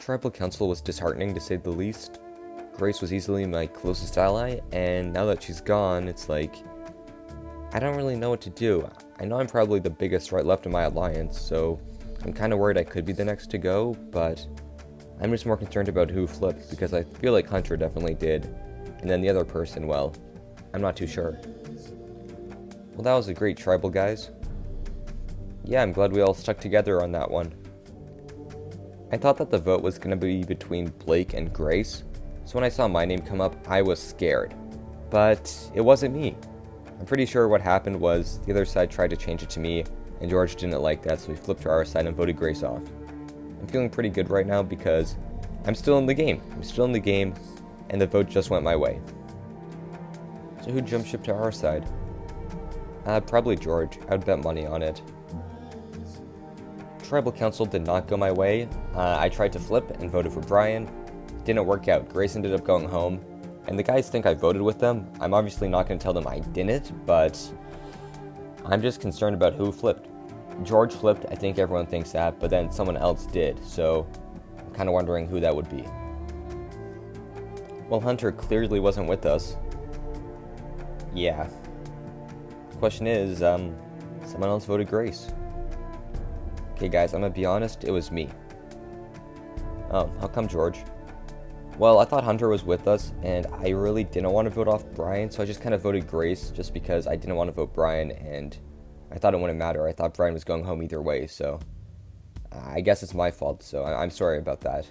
Tribal Council was disheartening to say the least. Grace was easily my closest ally, and now that she's gone, it's like, I don't really know what to do. I know I'm probably the biggest threat left in my alliance, so I'm kind of worried I could be the next to go, but I'm just more concerned about who flipped, because I feel like Hunter definitely did, and then the other person, well, I'm not too sure. Well, that was a great tribal, guys. Yeah, I'm glad we all stuck together on that one. I thought that the vote was going to be between Blake and Grace, so when I saw my name come up, I was scared. But it wasn't me. I'm pretty sure what happened was the other side tried to change it to me, and George didn't like that, so he flipped to our side and voted Grace off. I'm feeling pretty good right now because I'm still in the game. And the vote just went my way. So who jumped ship to our side? Probably George. I would bet money on it. Tribal Council did not go my way. I tried to flip and voted for Brian. Didn't work out. Grace ended up going home. And the guys think I voted with them. I'm obviously not going to tell them I didn't, but I'm just concerned about who flipped. George flipped, I think everyone thinks that, but then someone else did, so I'm kind of wondering who that would be. Well, Hunter clearly wasn't with us. Yeah. The question is, someone else voted Grace. Okay guys, I'm gonna be honest, it was me. Oh, how come, George? Well, I thought Hunter was with us, and I really didn't want to vote off Brian, so I just kind of voted Grace, just because I didn't want to vote Brian, and I thought it wouldn't matter. I thought Brian was going home either way, so I guess it's my fault, so I'm sorry about that.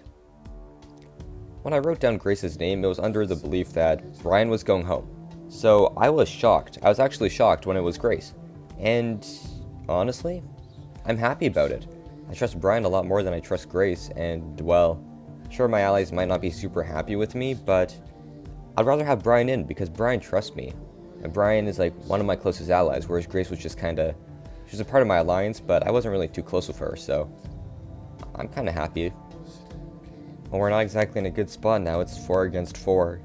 When I wrote down Grace's name, it was under the belief that Brian was going home. So I was shocked. I was actually shocked when it was Grace. And honestly, I'm happy about it. I trust Brian a lot more than I trust Grace, and well, sure, my allies might not be super happy with me, but I'd rather have Brian in because Brian trusts me. And Brian is like one of my closest allies, whereas Grace was just kind of, she was a part of my alliance, but I wasn't really too close with her, so I'm kind of happy. Well, we're not exactly in a good spot now. It's 4 against 4.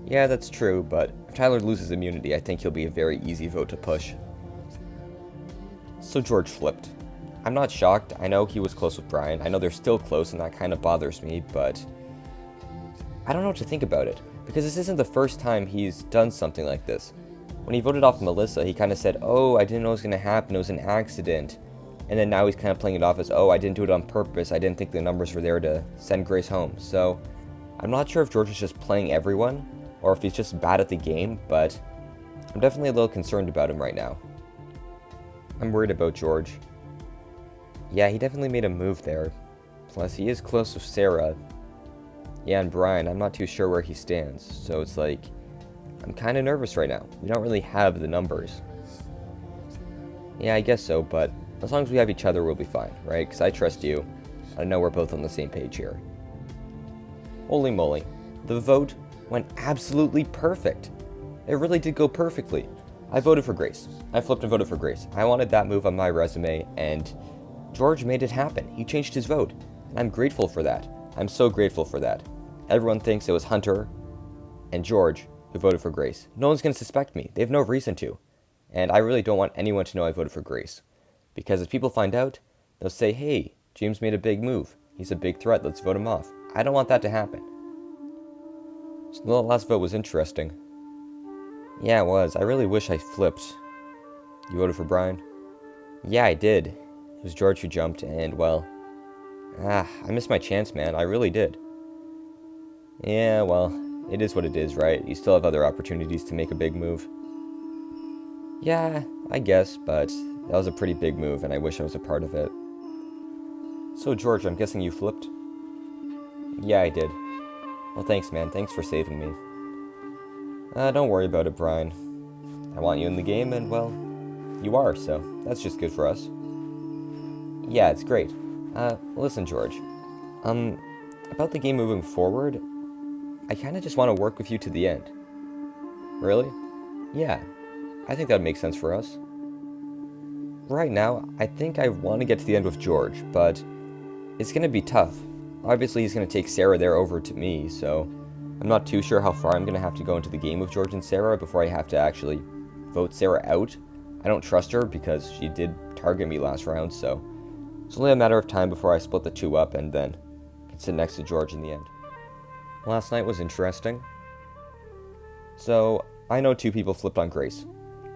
Yeah, that's true, but if Tyler loses immunity, I think he'll be a very easy vote to push. So George flipped. I'm not shocked. I know he was close with Brian. I know they're still close, and that kind of bothers me, but I don't know what to think about it, because this isn't the first time he's done something like this. When he voted off Melissa, he kind of said, oh, I didn't know it was going to happen, it was an accident. And then now he's kind of playing it off as, oh, I didn't do it on purpose, I didn't think the numbers were there to send Grace home. So I'm not sure if George is just playing everyone, or if he's just bad at the game, but I'm definitely a little concerned about him right now. I'm worried about George. Yeah, he definitely made a move there. Plus, he is close with Sarah. Yeah, and Brian, I'm not too sure where he stands. So it's like, I'm kind of nervous right now. We don't really have the numbers. Yeah, I guess so, but as long as we have each other, we'll be fine, right? Because I trust you. I know we're both on the same page here. Holy moly. The vote went absolutely perfect. It really did go perfectly. I voted for Grace. I flipped and voted for Grace. I wanted that move on my resume, and George made it happen. He changed his vote, and I'm grateful for that. I'm so grateful for that. Everyone thinks it was Hunter and George who voted for Grace. No one's going to suspect me. They have no reason to. And I really don't want anyone to know I voted for Grace. Because if people find out, they'll say, hey, James made a big move. He's a big threat. Let's vote him off. I don't want that to happen. So the last vote was interesting. Yeah, it was. I really wish I flipped. You voted for Brian? Yeah, I did. It was George who jumped, and well, I missed my chance, man. I really did. Yeah, well, it is what it is, right? You still have other opportunities to make a big move. Yeah, I guess, but that was a pretty big move, and I wish I was a part of it. So, George, I'm guessing you flipped? Yeah, I did. Well, thanks, man. Thanks for saving me. Don't worry about it, Brian. I want you in the game, and, well, you are, so that's just good for us. Yeah, it's great. Listen, George. About the game moving forward, I kind of just want to work with you to the end. Really? Yeah, I think that would make sense for us. Right now, I think I want to get to the end with George, but it's going to be tough. Obviously, he's going to take Sarah there over to me, so I'm not too sure how far I'm going to have to go into the game with George and Sarah before I have to actually vote Sarah out. I don't trust her because she did target me last round, so it's only a matter of time before I split the two up and then could sit next to George in the end. Last night was interesting. So, I know 2 people flipped on Grace,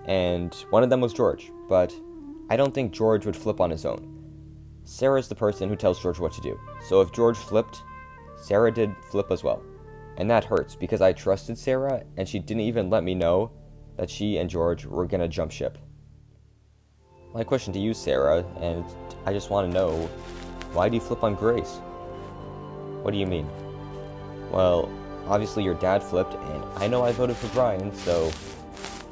and one of them was George, but I don't think George would flip on his own. Sarah's the person who tells George what to do, so if George flipped, Sarah did flip as well. And that hurts, because I trusted Sarah, and she didn't even let me know that she and George were gonna jump ship. My question to you, Sarah, and I just want to know, why do you flip on Grace? What do you mean? Well, obviously your dad flipped, and I know I voted for Brian, so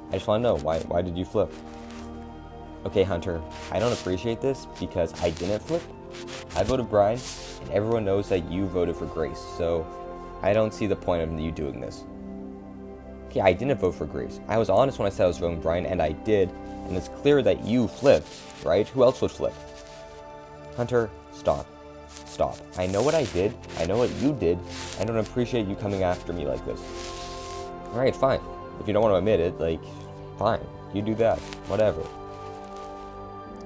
I just want to know, why did you flip? Okay, Hunter, I don't appreciate this because I didn't flip. I voted Brian, and everyone knows that you voted for Grace, so I don't see the point of you doing this. Okay, I didn't vote for Grace. I was honest when I said I was voting Brian, and I did, and it's clear that you flipped, right? Who else would flip? Hunter, stop. Stop. I know what I did. I know what you did. I don't appreciate you coming after me like this. Alright, fine. If you don't want to admit it, fine. You do that. Whatever.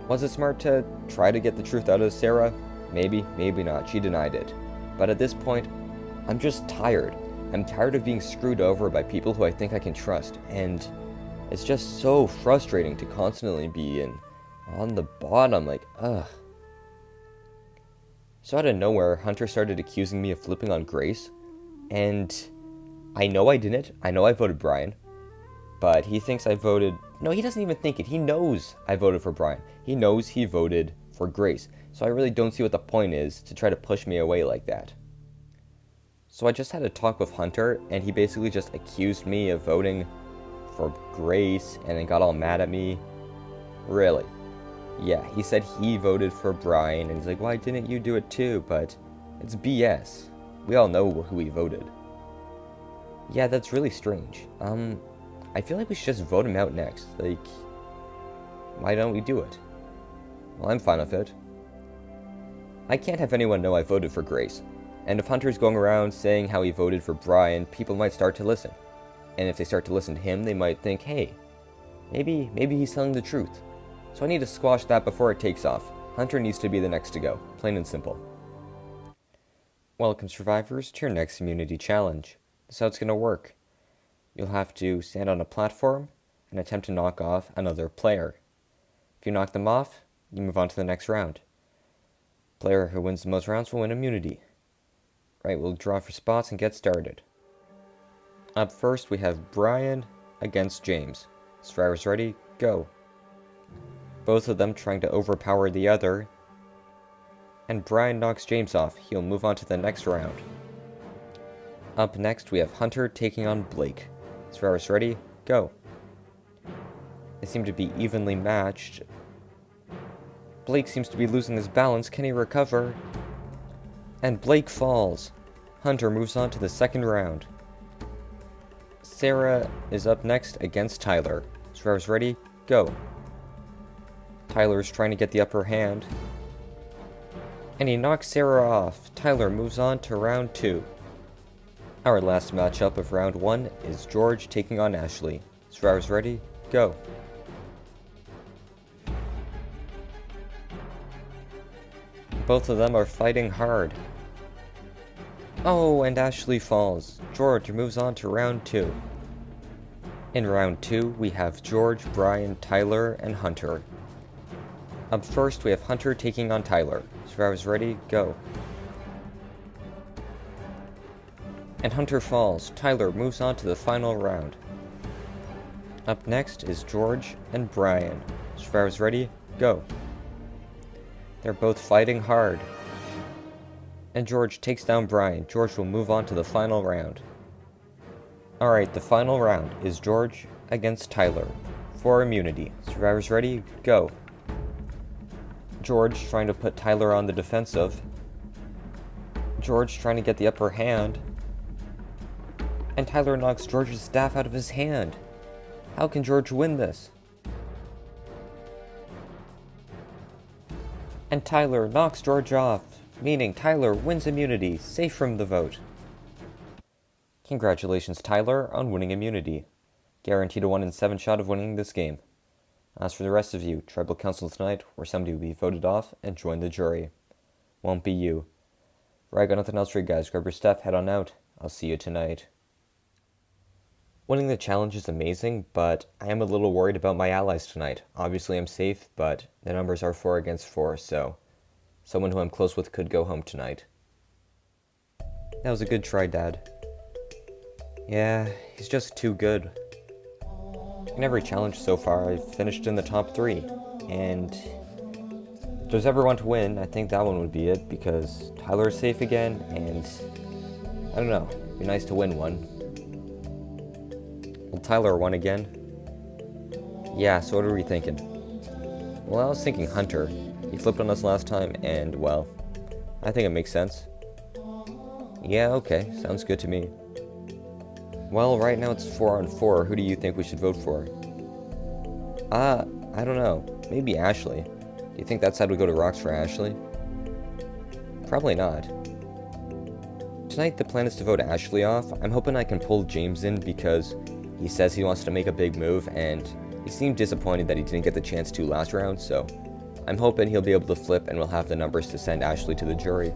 Was it smart to try to get the truth out of Sarah? Maybe, maybe not. She denied it. But at this point, I'm just tired. I'm tired of being screwed over by people who I think I can trust. And it's just so frustrating to constantly be on the bottom. Ugh. So out of nowhere, Hunter started accusing me of flipping on Grace, and I know I didn't. I know I voted Brian, but he thinks I voted... No, he doesn't even think it. He knows I voted for Brian. He knows he voted for Grace, so I really don't see what the point is to try to push me away like that. So I just had a talk with Hunter, and he basically just accused me of voting for Grace, and then got all mad at me. Really? Yeah, he said he voted for Brian, and he's like, why didn't you do it too? But it's BS. We all know who he voted. Yeah, that's really strange. I feel like we should just vote him out next. Why don't we do it? Well, I'm fine with it. I can't have anyone know I voted for Grace. And if Hunter's going around saying how he voted for Brian, people might start to listen. And if they start to listen to him, they might think, hey, maybe he's telling the truth. So I need to squash that before it takes off. Hunter needs to be the next to go, plain and simple. Welcome, survivors, to your next immunity challenge. This is how it's going to work. You'll have to stand on a platform and attempt to knock off another player. If you knock them off, you move on to the next round. Player who wins the most rounds will win immunity. Right, we'll draw for spots and get started. Up first, we have Brian against James. Survivors ready? Go. Both of them trying to overpower the other. And Brian knocks James off. He'll move on to the next round. Up next, we have Hunter taking on Blake. Survivors ready? Go. They seem to be evenly matched. Blake seems to be losing his balance. Can he recover? And Blake falls. Hunter moves on to the second round. Sarah is up next against Tyler. Survivors ready? Go. Tyler's trying to get the upper hand. And he knocks Sarah off. Tyler moves on to round 2. Our last matchup of round 1 is George taking on Ashley. Survivors ready? Go. Both of them are fighting hard. Oh, and Ashley falls. George moves on to round 2. In round 2, we have George, Brian, Tyler, and Hunter. Up first, we have Hunter taking on Tyler. Survivors ready? Go. And Hunter falls. Tyler moves on to the final round. Up next is George and Brian. Survivors ready? Go. They're both fighting hard. And George takes down Brian. George will move on to the final round. Alright, the final round is George against Tyler for immunity. Survivors ready? Go. George trying to put Tyler on the defensive. George trying to get the upper hand. And Tyler knocks George's staff out of his hand. How can George win this? And Tyler knocks George off, meaning Tyler wins immunity, safe from the vote. Congratulations, Tyler, on winning immunity. Guaranteed a 1 in 7 shot of winning this game. As for the rest of you, tribal council tonight, where somebody will be voted off and join the jury. Won't be you. Right, got nothing else for you guys. Grab your stuff, head on out. I'll see you tonight. Winning the challenge is amazing, but I am a little worried about my allies tonight. Obviously I'm safe, but the numbers are 4 against 4, so someone who I'm close with could go home tonight. That was a good try, Dad. Yeah, he's just too good. In every challenge so far, I've finished in the top 3, and if there's ever one to win, I think that one would be it, because Tyler is safe again, and I don't know, it'd be nice to win one. Will Tyler won again? Yeah, so what are we thinking? Well, I was thinking Hunter. He flipped on us last time, and, well, I think it makes sense. Yeah, okay, sounds good to me. Well, right now it's 4 on 4. Who do you think we should vote for? I don't know. Maybe Ashley. Do you think that side would go to rocks for Ashley? Probably not. Tonight the plan is to vote Ashley off. I'm hoping I can pull James in because he says he wants to make a big move, and he seemed disappointed that he didn't get the chance to last round, so I'm hoping he'll be able to flip and we'll have the numbers to send Ashley to the jury.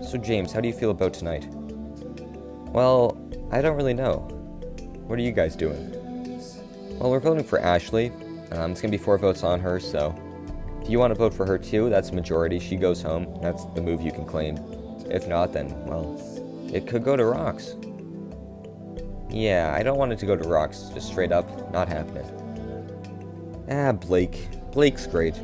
So James, how do you feel about tonight? Well, I don't really know. What are you guys doing? Well, we're voting for Ashley. It's going to be 4 votes on her, so if you want to vote for her too, that's a majority. She goes home. That's the move you can claim. If not, then, well, it could go to rocks. Yeah, I don't want it to go to rocks. Just straight up, not happening. Blake. Blake's great.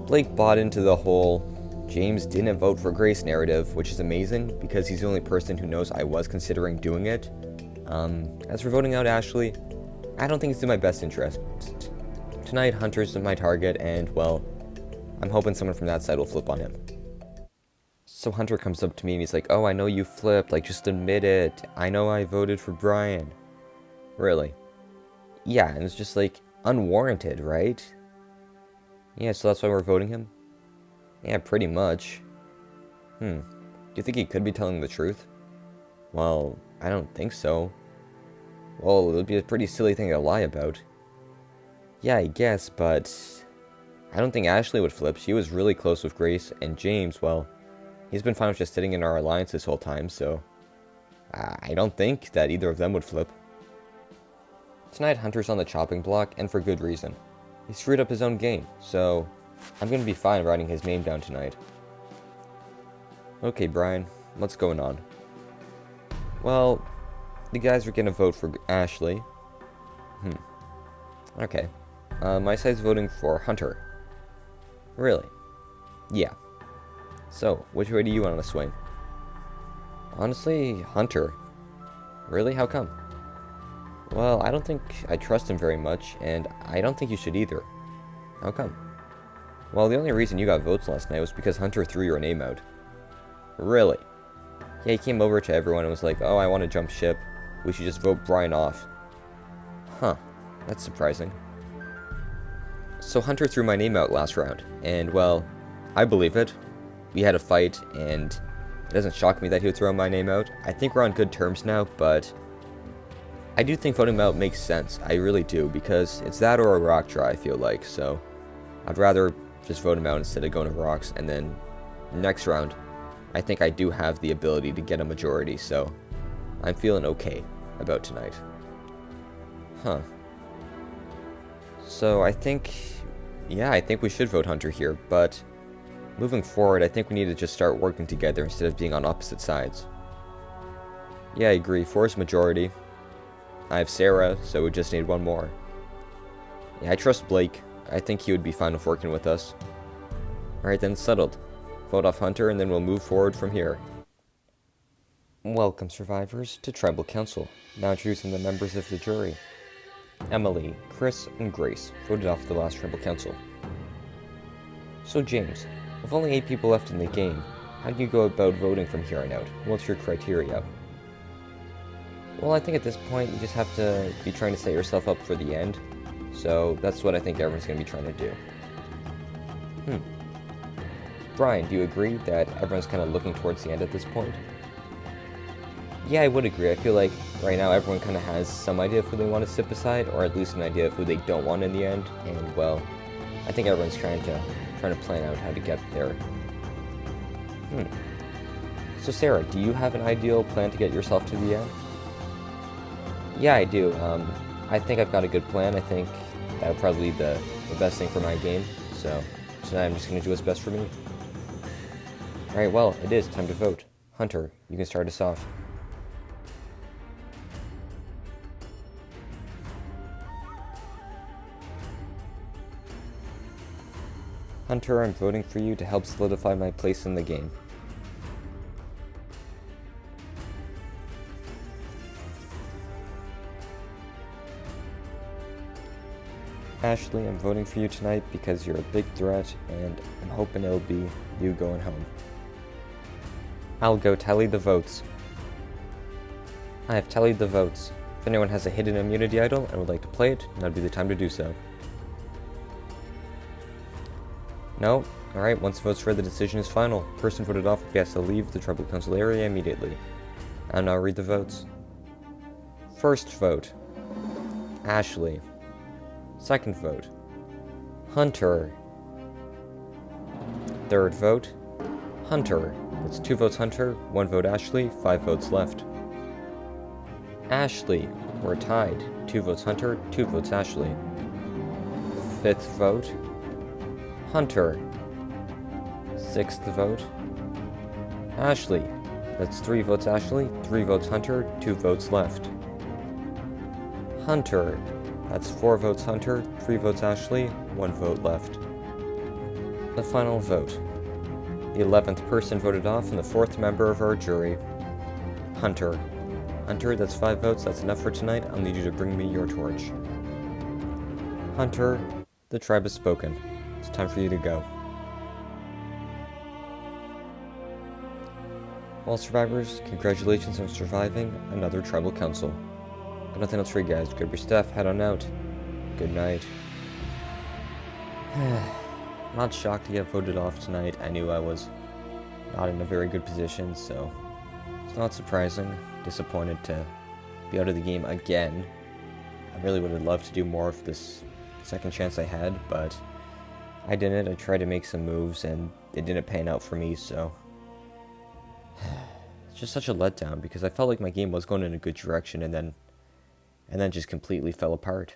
Blake bought into the whole James didn't vote for Grace narrative, which is amazing because he's the only person who knows I was considering doing it. As for voting out Ashley, I don't think it's in my best interest. Tonight, Hunter's my target, and, well, I'm hoping someone from that side will flip on him. So Hunter comes up to me and he's like, oh, I know you flipped, like, just admit it. I know I voted for Brian. Really? Yeah, and it's just, like, unwarranted, right? Yeah, so that's why we're voting him? Yeah, pretty much. Do you think he could be telling the truth? Well, I don't think so. Well, it would be a pretty silly thing to lie about. Yeah, I guess, but I don't think Ashley would flip. She was really close with Grace, and James, well, he's been fine with just sitting in our alliance this whole time, so I don't think that either of them would flip. Tonight, Hunter's on the chopping block, and for good reason. He screwed up his own game, so I'm going to be fine writing his name down tonight. Okay, Brian, what's going on? Well, the guys are going to vote for Ashley. Okay. My side's voting for Hunter. Really? Yeah. So, which way do you want to swing? Honestly, Hunter. Really? How come? Well, I don't think I trust him very much, and I don't think you should either. How come? Well, the only reason you got votes last night was because Hunter threw your name out. Really? Yeah, he came over to everyone and was like, oh, I want to jump ship. We should just vote Brian off. Huh. That's surprising. So Hunter threw my name out last round, and, well, I believe it. We had a fight, and it doesn't shock me that he would throw my name out. I think we're on good terms now, but I do think voting him out makes sense. I really do, because it's that or a rock draw, I feel like, so I'd rather just vote him out instead of going to rocks, and then next round, I think I do have the ability to get a majority, so I'm feeling okay about tonight. Huh. So I think we should vote Hunter here, but moving forward, I think we need to just start working together instead of being on opposite sides. Yeah, I agree. 4 is majority. I have Sarah, so we just need one more. Yeah, I trust Blake. I think he would be fine with working with us. Alright then, settled. Vote off Hunter, and then we'll move forward from here. Welcome, survivors, to Tribal Council. Now introducing the members of the jury. Emily, Chris, and Grace voted off the last Tribal Council. So James, with only 8 people left in the game, how do you go about voting from here on out? What's your criteria? Well, I think at this point you just have to be trying to set yourself up for the end. So that's what I think everyone's going to be trying to do. Brian, do you agree that everyone's kind of looking towards the end at this point? Yeah, I would agree. I feel like right now everyone kind of has some idea of who they want to sit beside, or at least an idea of who they don't want in the end. And, well, I think everyone's trying to plan out how to get there. So Sarah, do you have an ideal plan to get yourself to the end? Yeah, I do. I think I've got a good plan. I think that would probably be the best thing for my game. So tonight I'm just going to do what's best for me. Alright, well, it is time to vote. Hunter, you can start us off. Hunter, I'm voting for you to help solidify my place in the game. Ashley, I'm voting for you tonight because you're a big threat, and I'm hoping it'll be you going home. I'll go tally the votes. I have tallied the votes. If anyone has a hidden immunity idol and would like to play it, now would be the time to do so. No? Alright, once the vote's read, the decision is final. Person voted off will be asked to leave the tribal council area immediately. I'll now read the votes. First vote, Ashley. Second vote, Hunter. Third vote, Hunter. That's 2 votes Hunter, 1 vote Ashley, 5 votes left. Ashley, we're tied. 2 votes Hunter, 2 votes Ashley. Fifth vote, Hunter. Sixth vote, Ashley. That's 3 votes Ashley, 3 votes Hunter, 2 votes left. Hunter. That's 4 votes Hunter, 3 votes Ashley, 1 vote left. The final vote. The 11th person voted off and the 4th member of our jury. Hunter. Hunter, that's 5 votes, that's enough for tonight. I'll need you to bring me your torch. Hunter, the tribe has spoken. It's time for you to go. All survivors, congratulations on surviving another tribal council. Got nothing else for you guys. Grab your stuff, head on out. Good night. Not shocked to get voted off tonight. I knew I was not in a very good position, so it's not surprising. Disappointed to be out of the game again. I really would have loved to do more of this second chance I had, but I didn't. I tried to make some moves and it didn't pan out for me, so it's just such a letdown because I felt like my game was going in a good direction and then just completely fell apart.